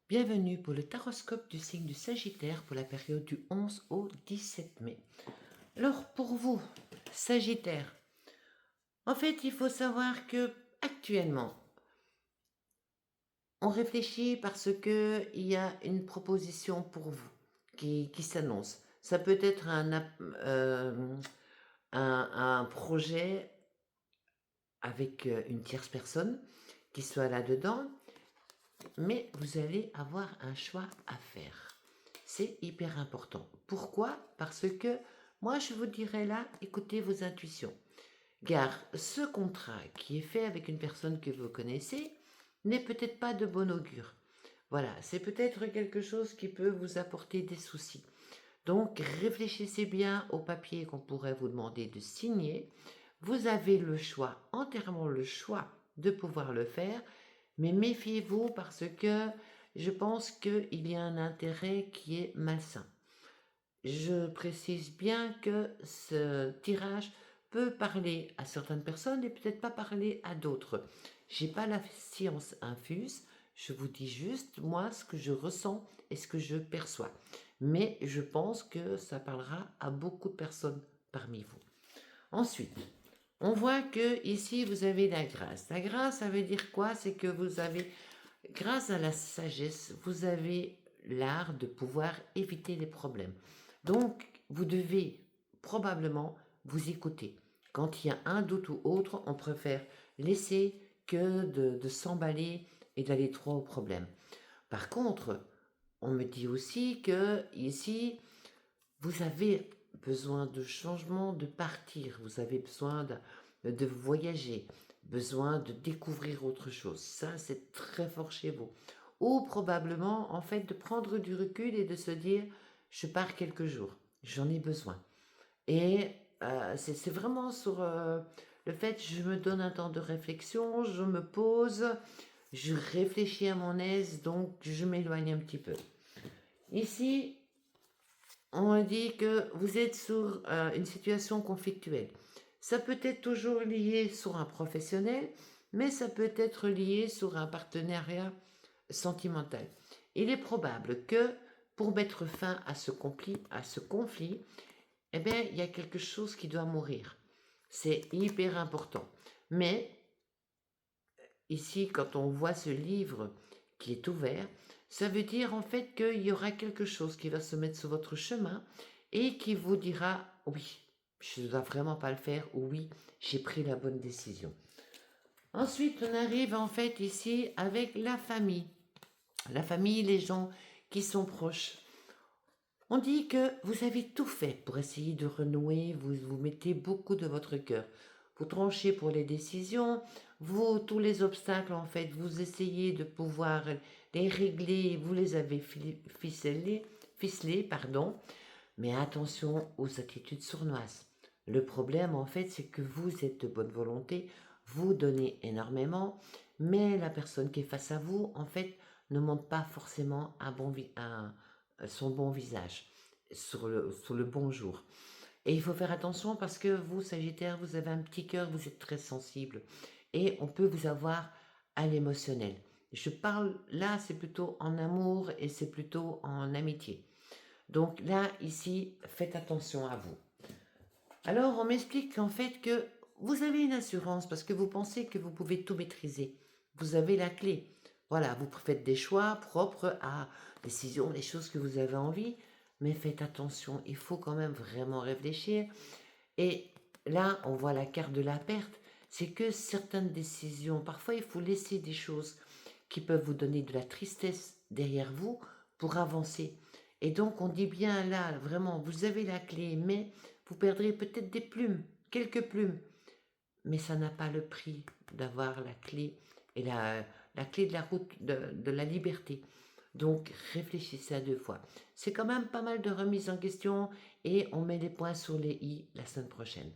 Bienvenue pour le taroscope du signe du Sagittaire pour la période du 11 au 17 mai. Alors pour vous, Sagittaire, en fait il faut savoir que actuellement on réfléchit parce que il y a une proposition pour vous qui s'annonce. Ça peut être un projet avec une tierce personne qui soit là-dedans, mais vous allez avoir un choix à faire. C'est hyper important. Pourquoi? Parce que moi, je vous dirais là, écoutez vos intuitions. Car ce contrat qui est fait avec une personne que vous connaissez n'est peut-être pas de bon augure. Voilà, c'est peut-être quelque chose qui peut vous apporter des soucis. Donc, réfléchissez bien au papier qu'on pourrait vous demander de signer. Vous avez le choix, entièrement le choix de pouvoir le faire, mais méfiez-vous parce que je pense qu'il y a un intérêt qui est malsain. Je précise bien que ce tirage peut parler à certaines personnes et peut-être pas parler à d'autres. J'ai pas la science infuse, je vous dis juste moi ce que je ressens et ce que je perçois. Mais je pense que ça parlera à beaucoup de personnes parmi vous. Ensuite, on voit que ici vous avez la grâce. La grâce, ça veut dire quoi? C'est que vous avez, grâce à la sagesse, vous avez l'art de pouvoir éviter les problèmes. Donc, vous devez probablement vous écouter. Quand il y a un doute ou autre, on préfère laisser que de s'emballer et d'aller trop au problème. Par contre, on me dit aussi que ici, vous avez besoin de changement, de partir, vous avez besoin de voyager, besoin de découvrir autre chose. Ça, c'est très fort chez vous. Ou probablement, en fait, de prendre du recul et de se dire, je pars quelques jours, j'en ai besoin. Et c'est vraiment sur le fait, je me donne un temps de réflexion, je me pose, je réfléchis à mon aise, donc je m'éloigne un petit peu. Ici, on dit que vous êtes sur une situation conflictuelle. Ça peut être toujours lié sur un professionnel, mais ça peut être lié sur un partenariat sentimental. Il est probable que pour mettre fin à ce conflit, eh bien, il y a quelque chose qui doit mourir. C'est hyper important. Mais ici, quand on voit ce livre qui est ouvert, ça veut dire en fait qu'il y aura quelque chose qui va se mettre sur votre chemin et qui vous dira oui, je ne dois vraiment pas le faire, ou oui, j'ai pris la bonne décision. Ensuite, on arrive en fait ici avec la famille. La famille, les gens qui sont proches. On dit que vous avez tout fait pour essayer de renouer, vous mettez beaucoup de votre cœur. Vous tranchez pour les décisions, vous, tous les obstacles, en fait, vous essayez de pouvoir les régler, vous les avez ficelés, pardon, mais attention aux attitudes sournoises. Le problème, en fait, c'est que vous êtes de bonne volonté, vous donnez énormément, mais la personne qui est face à vous, en fait, ne montre pas forcément son bon visage sur le bon jour. Et il faut faire attention parce que vous, Sagittaire, vous avez un petit cœur, vous êtes très sensible. Et on peut vous avoir à l'émotionnel. Je parle là, c'est plutôt en amour et c'est plutôt en amitié. Donc là, ici, faites attention à vous. Alors, on m'explique qu'en fait que vous avez une assurance parce que vous pensez que vous pouvez tout maîtriser. Vous avez la clé. Voilà, vous faites des choix propres à décision, les choses que vous avez envie, mais faites attention, il faut quand même vraiment réfléchir. Et là, on voit la carte de la perte, c'est que certaines décisions, parfois il faut laisser des choses qui peuvent vous donner de la tristesse derrière vous pour avancer. Et donc on dit bien là, vraiment, vous avez la clé, mais vous perdrez peut-être des plumes, quelques plumes, mais ça n'a pas le prix d'avoir la clé et la clé de la route de la liberté. Donc réfléchissez à deux fois. C'est quand même pas mal de remises en question et on met les points sur les i la semaine prochaine.